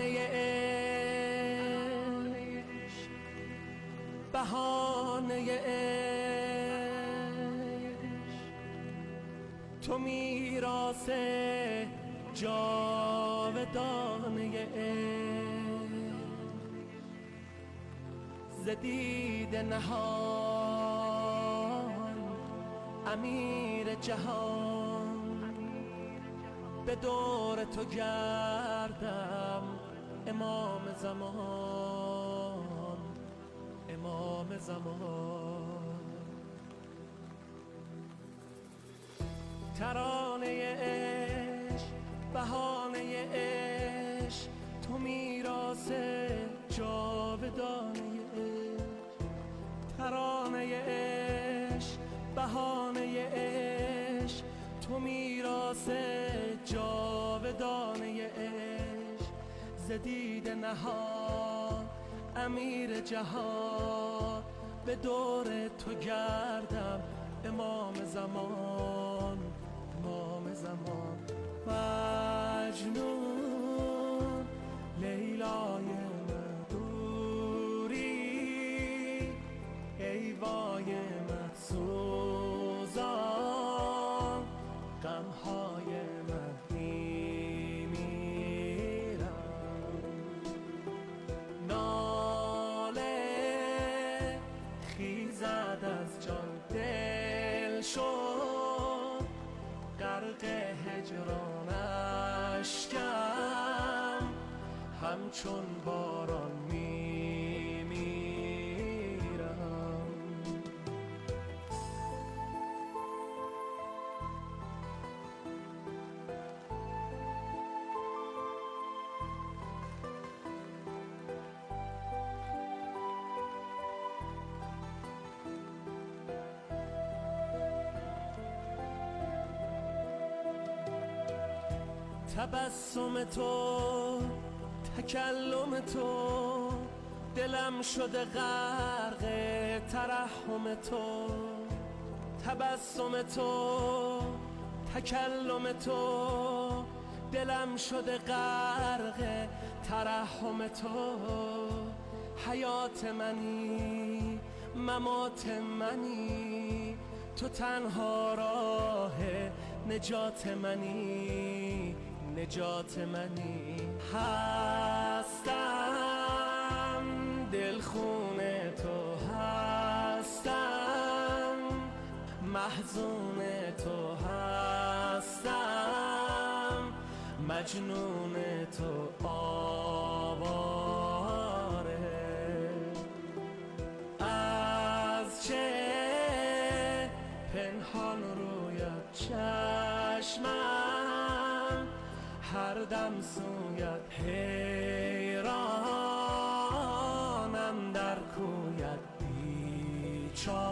بهانه عشق، بهانه عشق، تو میراث جاودانه عشق، ز دیده نهان امیر جهان، به دور تو گردم امام زمان، امام زمان. ترانه عشق، بهانه عشق، تو میراث جاودانه عشق، ترانه عشق، بهانه عشق، تو میراث جاودانه عشق، ز دیده نهان امیر جهان، به دور تو گردم امام زمان، امام زمان. مجنون لیلای مدوری، ای وای مدسوزان، غمهای من میمیرم. ناله خیزد از جان دل شد، غرق هجران اشکم، همچون باران میمیرم. تبسم تو، تکلم تو، دلم شده غرق ترحم تو. تبسم تو، تکلم تو، دلم شده غرق ترحم تو. حیات منی، ممات منی، تو تنها راه نجات منی، نجات منی. هستم دلخون تو، هستم محزون تو، هستم مجنون تو، آواره. از چه پنهان رویت چشمم، هر دم سویت حیرانم، در کویت بیچاره.